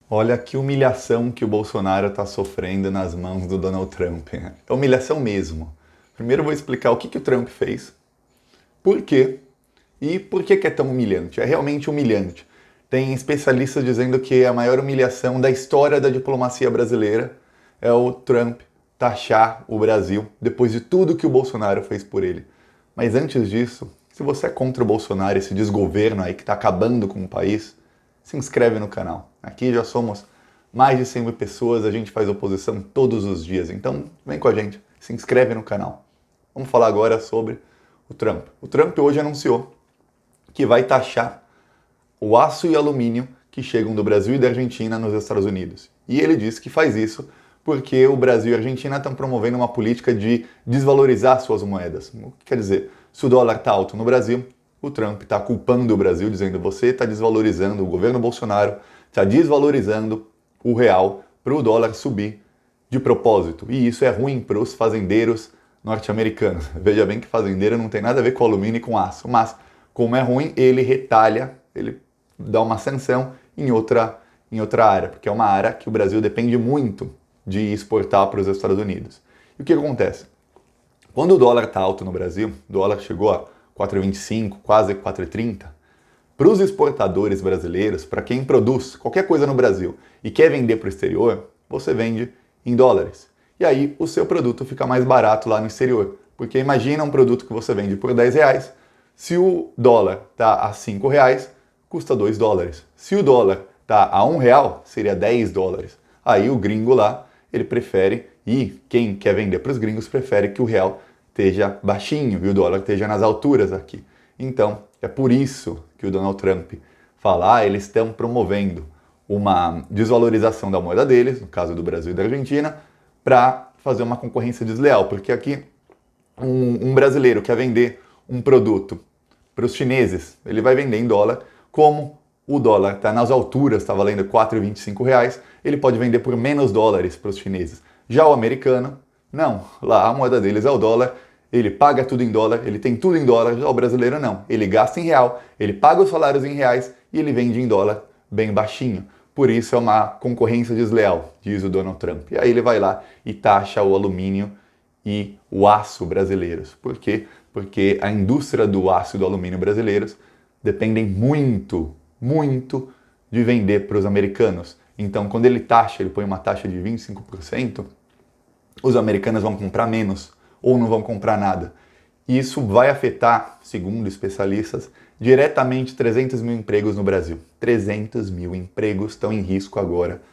Olha que humilhação que o Bolsonaro está sofrendo nas mãos do Donald Trump. É humilhação mesmo. Primeiro eu vou explicar o que o Trump fez, por quê e por que é tão humilhante. É realmente humilhante. Tem especialistas dizendo que a maior humilhação da história da diplomacia brasileira é o Trump taxar o Brasil depois de tudo que o Bolsonaro fez por ele. Mas antes disso, se você é contra o Bolsonaro, esse desgoverno aí que está acabando com o país, se inscreve no canal. Aqui já somos mais de 100 mil pessoas, a gente faz oposição todos os dias. Então vem com a gente, se inscreve no canal. Vamos falar agora sobre o Trump. O Trump hoje anunciou que vai taxar o aço e alumínio que chegam do Brasil e da Argentina nos Estados Unidos. E ele disse que faz isso porque o Brasil e a Argentina estão promovendo uma política de desvalorizar suas moedas. O que quer dizer? Se o dólar está alto no Brasil, o Trump está culpando o Brasil, dizendo você está desvalorizando, o governo Bolsonaro está desvalorizando o real para o dólar subir de propósito. E isso é ruim para os fazendeiros norte-americanos. Veja bem que fazendeiro não tem nada a ver com alumínio e com aço, mas como é ruim, ele retalha, ele dá uma sanção em outra área, porque é uma área que o Brasil depende muito de exportar para os Estados Unidos. E o que acontece? Quando o dólar está alto no Brasil, o dólar chegou a 4,25, quase 4,30, para os exportadores brasileiros, para quem produz qualquer coisa no Brasil e quer vender para o exterior, você vende em dólares. E aí o seu produto fica mais barato lá no exterior. Porque imagina um produto que você vende por 10 reais, se o dólar está a 5 reais, custa 2 dólares. Se o dólar está a 1 real, seria 10 dólares. Aí o gringo lá, ele prefere, e quem quer vender para os gringos prefere que o real esteja baixinho e o dólar esteja nas alturas aqui. Então, é por isso que o Donald Trump fala, eles estão promovendo uma desvalorização da moeda deles, no caso do Brasil e da Argentina, para fazer uma concorrência desleal, porque aqui um brasileiro quer vender um produto para os chineses, ele vai vender em dólar, como o dólar está nas alturas, está valendo R$ 4,25, ele pode vender por menos dólares para os chineses. Já o americano, não, lá a moeda deles é o dólar, ele paga tudo em dólar, ele tem tudo em dólar, já o brasileiro não. Ele gasta em real, ele paga os salários em reais e ele vende em dólar bem baixinho. Por isso é uma concorrência desleal, diz o Donald Trump. E aí ele vai lá e taxa o alumínio e o aço brasileiros. Por quê? Porque a indústria do aço e do alumínio brasileiros dependem muito, muito de vender para os americanos. Então, quando ele taxa, ele põe uma taxa de 25%, os americanos vão comprar menos ou não vão comprar nada. E isso vai afetar, segundo especialistas, diretamente 300 mil empregos no Brasil. 300 mil empregos estão em risco agora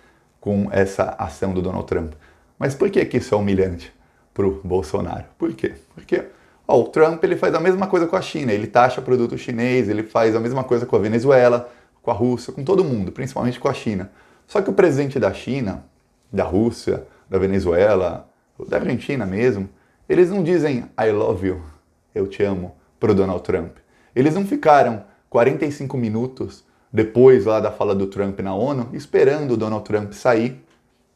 com essa ação do Donald Trump. Mas por que isso é humilhante para o Bolsonaro? Por quê? Porque o Trump ele faz a mesma coisa com a China, ele taxa produto chinês, ele faz a mesma coisa com a Venezuela, com a Rússia, com todo mundo, principalmente com a China. Só que o presidente da China, da Rússia, da Venezuela, da Argentina mesmo, eles não dizem I love you, eu te amo, pro Donald Trump. Eles não ficaram 45 minutos depois lá da fala do Trump na ONU, esperando o Donald Trump sair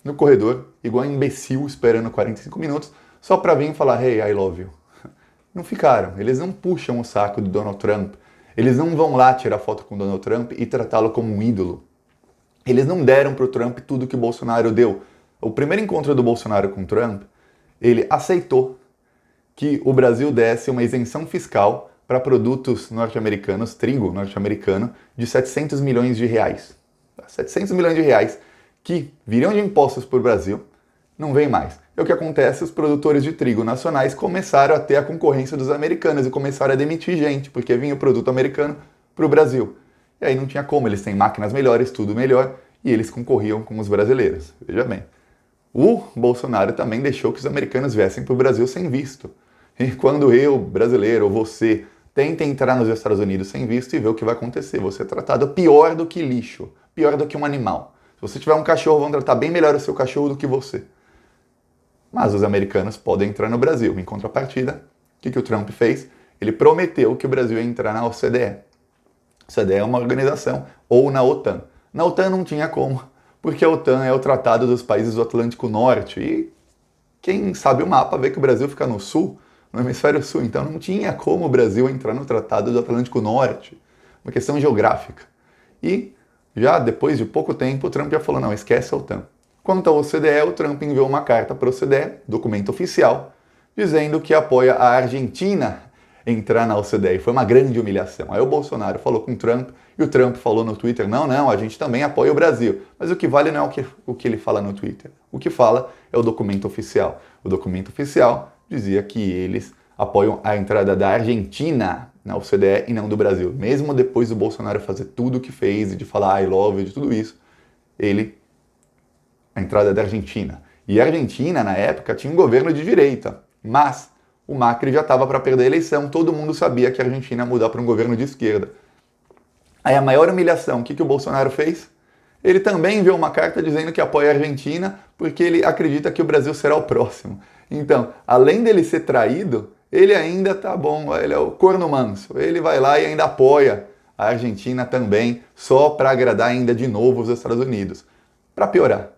no corredor, igual um imbecil esperando 45 minutos, só para vir e falar hey, I love you. Não ficaram, eles não puxam o saco do Donald Trump, eles não vão lá tirar foto com o Donald Trump e tratá-lo como um ídolo. Eles não deram pro Trump tudo que o Bolsonaro deu. O primeiro encontro do Bolsonaro com o Trump, ele aceitou que o Brasil desse uma isenção fiscal para produtos norte-americanos, trigo norte-americano, de 700 milhões de reais. 700 milhões de reais que viriam de impostos para o Brasil, não vem mais. É o que acontece, os produtores de trigo nacionais começaram a ter a concorrência dos americanos e começaram a demitir gente, porque vinha o produto americano para o Brasil. E aí não tinha como, eles têm máquinas melhores, tudo melhor, e eles concorriam com os brasileiros. Veja bem. O Bolsonaro também deixou que os americanos viessem para o Brasil sem visto. E quando eu, brasileiro, ou você, tenta entrar nos Estados Unidos sem visto e ver o que vai acontecer, você é tratado pior do que lixo, pior do que um animal. Se você tiver um cachorro, vão tratar bem melhor o seu cachorro do que você. Mas os americanos podem entrar no Brasil. Em contrapartida, o que o Trump fez? Ele prometeu que o Brasil ia entrar na OCDE. A OCDE é uma organização, ou na OTAN. Na OTAN não tinha como, porque a OTAN é o tratado dos países do Atlântico Norte. E quem sabe o mapa vê que o Brasil fica no sul, no hemisfério sul. Então não tinha como o Brasil entrar no tratado do Atlântico Norte. Uma questão geográfica. E Já depois de pouco tempo, o Trump já falou, não, esquece a OTAN. Quanto ao OCDE, o Trump enviou uma carta para o OCDE, documento oficial, dizendo que apoia a Argentina entrar na OCDE. Foi uma grande humilhação. Aí o Bolsonaro falou com o Trump, e o Trump falou no Twitter, não, a gente também apoia o Brasil. Mas o que vale não é o que ele fala no Twitter. O que fala é o documento oficial. O documento oficial dizia que eles apoiam a entrada da Argentina na OCDE e não do Brasil. Mesmo depois do Bolsonaro fazer tudo o que fez e de falar I love you, de tudo isso, a entrada da Argentina. E a Argentina, na época, tinha um governo de direita, mas o Macri já estava para perder a eleição, todo mundo sabia que a Argentina ia mudar para um governo de esquerda. Aí a maior humilhação, o que o Bolsonaro fez? Ele também enviou uma carta dizendo que apoia a Argentina porque ele acredita que o Brasil será o próximo. Então, além dele ser traído, ele ainda tá bom, ele é o corno manso. Ele vai lá e ainda apoia a Argentina também, só para agradar ainda de novo os Estados Unidos. Para piorar,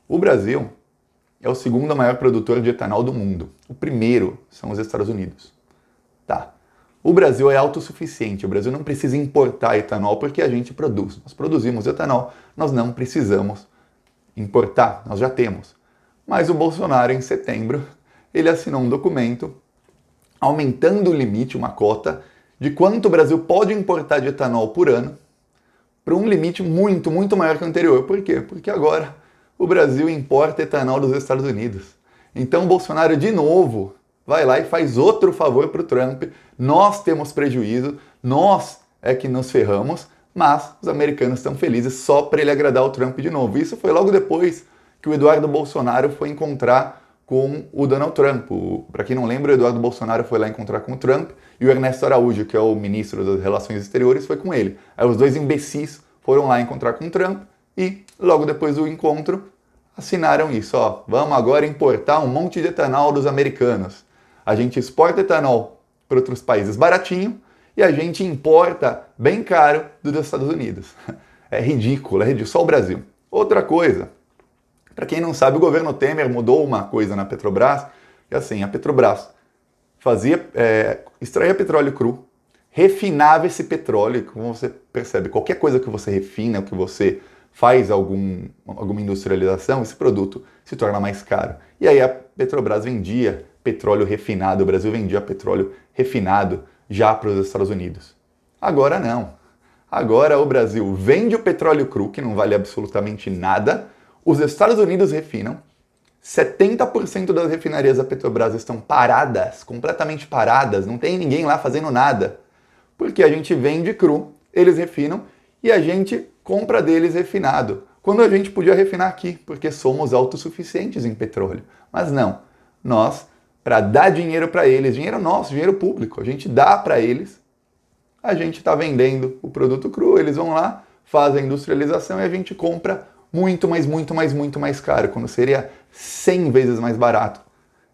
o Brasil é o segundo maior produtor de etanol do mundo. O primeiro são os Estados Unidos. Tá. O Brasil é autossuficiente, o Brasil não precisa importar etanol porque a gente produz. Nós produzimos etanol, nós não precisamos importar, nós já temos. Mas o Bolsonaro, em setembro, ele assinou um documento aumentando o limite, uma cota, de quanto o Brasil pode importar de etanol por ano, para um limite muito, muito maior que o anterior. Por quê? Porque agora o Brasil importa etanol dos Estados Unidos. Então o Bolsonaro, de novo, vai lá e faz outro favor para o Trump. Nós temos prejuízo, nós é que nos ferramos, mas os americanos estão felizes só para ele agradar o Trump de novo. Isso foi logo depois que o Eduardo Bolsonaro foi encontrar com o Donald Trump. Para quem não lembra, o Eduardo Bolsonaro foi lá encontrar com o Trump e o Ernesto Araújo, que é o ministro das Relações Exteriores, foi com ele. Aí os dois imbecis foram lá encontrar com o Trump e, logo depois do encontro, assinaram isso. Ó, vamos agora importar um monte de etanol dos americanos. A gente exporta etanol para outros países baratinho e a gente importa bem caro dos Estados Unidos. É ridículo, só o Brasil. Outra coisa, para quem não sabe, o governo Temer mudou uma coisa na Petrobras, que assim, a Petrobras extraía petróleo cru, refinava esse petróleo, como você percebe, qualquer coisa que você refina, que você faz alguma industrialização, esse produto se torna mais caro. E aí a Petrobras vendia petróleo refinado, o Brasil vendia petróleo refinado já para os Estados Unidos. Agora não. Agora o Brasil vende o petróleo cru, que não vale absolutamente nada, os Estados Unidos refinam, 70% das refinarias da Petrobras estão paradas, completamente paradas, não tem ninguém lá fazendo nada. Porque a gente vende cru, eles refinam e a gente compra deles refinado. Quando a gente podia refinar aqui, porque somos autossuficientes em petróleo. Mas não, nós, para dar dinheiro para eles, dinheiro nosso, dinheiro público, a gente dá para eles, a gente está vendendo o produto cru, eles vão lá, fazem a industrialização e a gente compra muito mais caro, quando seria 100 vezes mais barato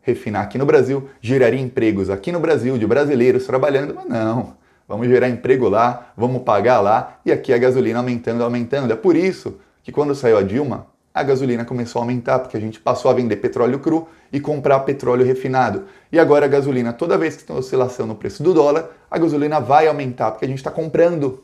refinar aqui no Brasil, geraria empregos aqui no Brasil, de brasileiros trabalhando, mas não, vamos gerar emprego lá, vamos pagar lá, e aqui a gasolina aumentando. É por isso que quando saiu a Dilma, a gasolina começou a aumentar, porque a gente passou a vender petróleo cru e comprar petróleo refinado. E agora a gasolina, toda vez que tem oscilação no preço do dólar, a gasolina vai aumentar, porque a gente está comprando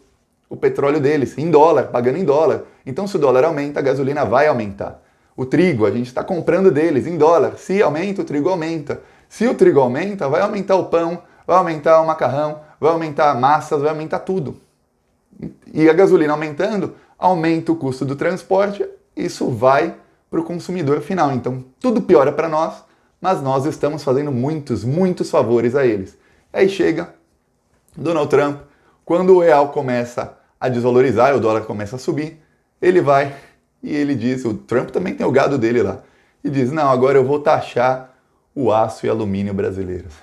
o petróleo deles em dólar, pagando em dólar. Então, se o dólar aumenta, a gasolina vai aumentar. O trigo, a gente está comprando deles em dólar. Se aumenta, o trigo aumenta. Se o trigo aumenta, vai aumentar o pão, vai aumentar o macarrão, vai aumentar massas, vai aumentar tudo. E a gasolina aumentando, aumenta o custo do transporte, isso vai para o consumidor final. Então, tudo piora para nós, mas nós estamos fazendo muitos favores a eles. Aí chega Donald Trump, quando o real começa a desvalorizar e o dólar começa a subir, ele vai e ele diz, o Trump também tem o gado dele lá, e diz, não, agora eu vou taxar o aço e alumínio brasileiros.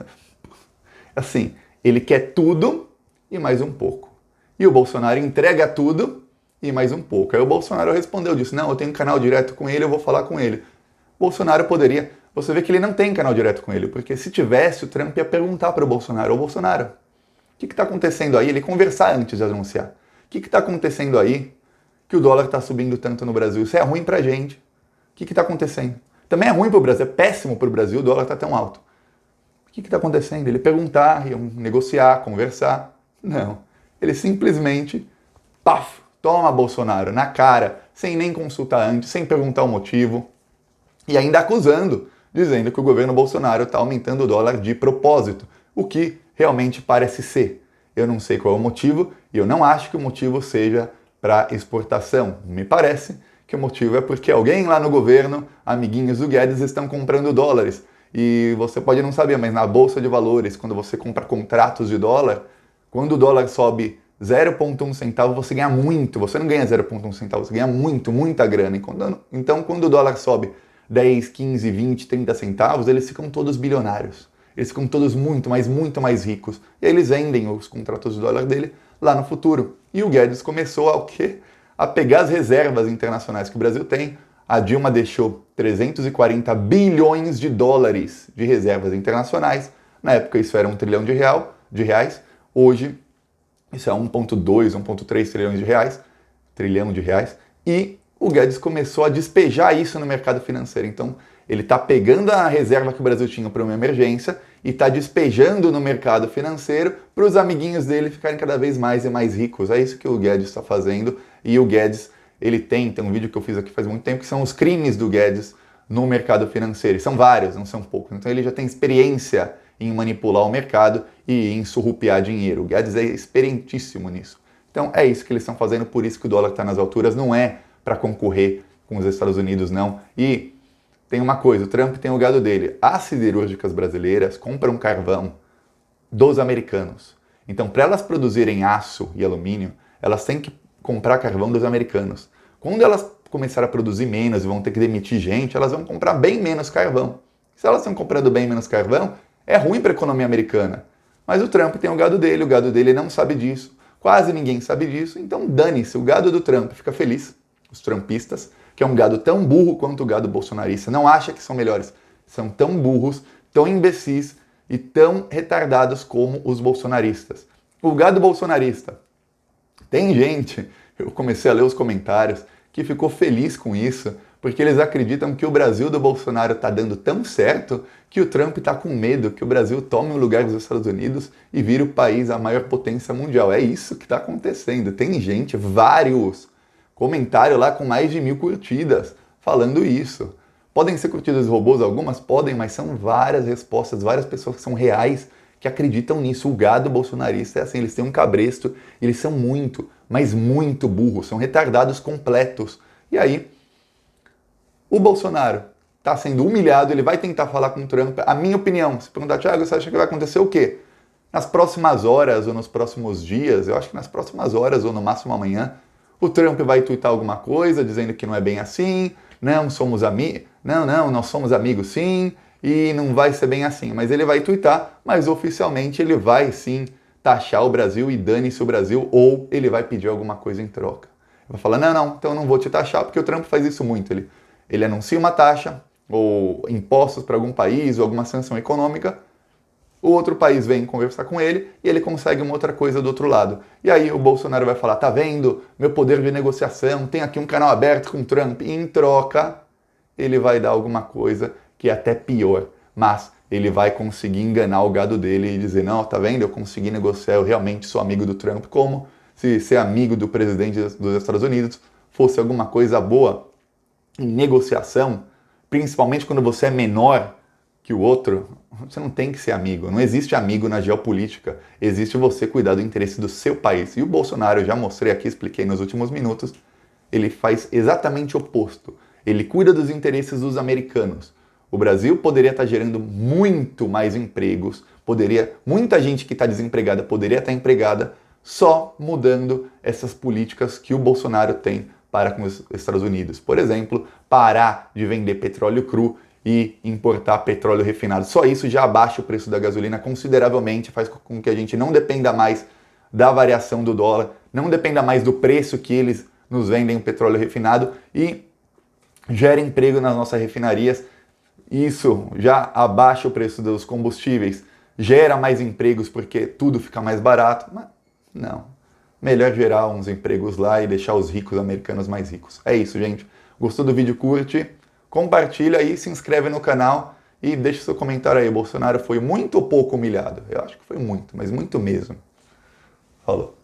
Assim, ele quer tudo e mais um pouco. E o Bolsonaro entrega tudo e mais um pouco. Aí o Bolsonaro respondeu, disse, não, eu tenho canal direto com ele, eu vou falar com ele. Bolsonaro poderia, você vê que ele não tem canal direto com ele, porque se tivesse, o Trump ia perguntar para o Bolsonaro, ô Bolsonaro, o que está acontecendo aí? Ele conversar antes de anunciar. O que está acontecendo aí que o dólar está subindo tanto no Brasil? Isso é ruim para a gente. O que está acontecendo? Também é ruim para o Brasil, é péssimo para o Brasil, o dólar está tão alto. O que está acontecendo? Ele perguntar, iam negociar, conversar. Não. Ele simplesmente, Toma, Bolsonaro, na cara, sem nem consultar antes, sem perguntar o motivo, e ainda acusando, dizendo que o governo Bolsonaro está aumentando o dólar de propósito, o que realmente parece ser. Eu não sei qual é o motivo, e eu não acho que o motivo seja para exportação. Me parece que o motivo é porque alguém lá no governo, amiguinhos do Guedes, estão comprando dólares. E você pode não saber, mas na Bolsa de Valores, quando você compra contratos de dólar, quando o dólar sobe 0,1 centavo, você ganha muito. Você não ganha 0,1 centavo, você ganha muito, muita grana. Então, quando o dólar sobe 10, 15, 20, 30 centavos, eles ficam todos bilionários. Eles ficam todos muito mais ricos. E aí eles vendem os contratos de dólar dele lá no futuro. E o Guedes começou a quê? A pegar as reservas internacionais que o Brasil tem. A Dilma deixou 340 bilhões de dólares de reservas internacionais. Na época isso era 1 trilhão de reais. Hoje isso é 1,2, 1,3 trilhão de reais. E o Guedes começou a despejar isso no mercado financeiro. Então ele está pegando a reserva que o Brasil tinha para uma emergência e está despejando no mercado financeiro para os amiguinhos dele ficarem cada vez mais e mais ricos. É isso que o Guedes está fazendo. E o Guedes, ele tem um vídeo que eu fiz aqui faz muito tempo, que são os crimes do Guedes no mercado financeiro. E são vários, não são poucos. Então ele já tem experiência em manipular o mercado e em surrupiar dinheiro. O Guedes é experientíssimo nisso. Então é isso que eles estão fazendo, por isso que o dólar está nas alturas. Não é para concorrer com os Estados Unidos, não. E tem uma coisa, o Trump tem o gado dele. As siderúrgicas brasileiras compram carvão dos americanos. Então, para elas produzirem aço e alumínio, elas têm que comprar carvão dos americanos. Quando elas começarem a produzir menos e vão ter que demitir gente, elas vão comprar bem menos carvão. Se elas estão comprando bem menos carvão, é ruim para a economia americana. Mas o Trump tem o gado dele não sabe disso. Quase ninguém sabe disso, então dane-se, o gado do Trump fica feliz, os trumpistas, que é um gado tão burro quanto o gado bolsonarista, não acha que são melhores, são tão burros, tão imbecis e tão retardados como os bolsonaristas. O gado bolsonarista, tem gente, eu comecei a ler os comentários, que ficou feliz com isso, porque eles acreditam que o Brasil do Bolsonaro está dando tão certo que o Trump está com medo que o Brasil tome o lugar dos Estados Unidos e vire o país a maior potência mundial. É isso que está acontecendo. Tem gente, vários comentários lá com mais de 1000 curtidas falando isso. Podem ser curtidas de robôs? Algumas podem, mas são várias respostas, várias pessoas que são reais que acreditam nisso. O gado bolsonarista é assim, eles têm um cabresto, eles são muito, mas muito burros, são retardados completos. E aí, o Bolsonaro está sendo humilhado, ele vai tentar falar com o Trump. A minha opinião, se perguntar, Thiago, você acha que vai acontecer o quê? Nas próximas horas ou nos próximos dias, eu acho que nas próximas horas ou no máximo amanhã, o Trump vai tuitar alguma coisa dizendo que não é bem assim, nós somos amigos sim, e não vai ser bem assim. Mas ele vai tuitar, mas oficialmente ele vai sim taxar o Brasil e dane-se o Brasil, ou ele vai pedir alguma coisa em troca. Ele vai falar, então eu não vou te taxar, porque o Trump faz isso muito. Ele anuncia uma taxa, ou impostos para algum país, ou alguma sanção econômica, o outro país vem conversar com ele e ele consegue uma outra coisa do outro lado. E aí o Bolsonaro vai falar, tá vendo? Meu poder de negociação, tem aqui um canal aberto com o Trump. E em troca, ele vai dar alguma coisa que é até pior. Mas ele vai conseguir enganar o gado dele e dizer, não, tá vendo? Eu consegui negociar, eu realmente sou amigo do Trump. Como se ser amigo do presidente dos Estados Unidos fosse alguma coisa boa em negociação, principalmente quando você é menor que o outro. Você não tem que ser amigo, não existe amigo na geopolítica, existe você cuidar do interesse do seu país. E o Bolsonaro, eu já mostrei aqui, expliquei nos últimos minutos, ele faz exatamente o oposto. Ele cuida dos interesses dos americanos. O Brasil poderia estar gerando muito mais empregos, muita gente que está desempregada poderia estar empregada, só mudando essas políticas que o Bolsonaro tem para com os Estados Unidos. Por exemplo, parar de vender petróleo cru e importar petróleo refinado. Só isso já abaixa o preço da gasolina consideravelmente, faz com que a gente não dependa mais da variação do dólar, não dependa mais do preço que eles nos vendem o petróleo refinado e gera emprego nas nossas refinarias. Isso já abaixa o preço dos combustíveis, gera mais empregos porque tudo fica mais barato. Mas não, melhor gerar uns empregos lá e deixar os ricos americanos mais ricos. É isso, gente. Gostou do vídeo? Curte, compartilha aí, se inscreve no canal e deixa seu comentário aí. O Bolsonaro foi muito ou pouco humilhado? Eu acho que foi muito, mas muito mesmo. Falou.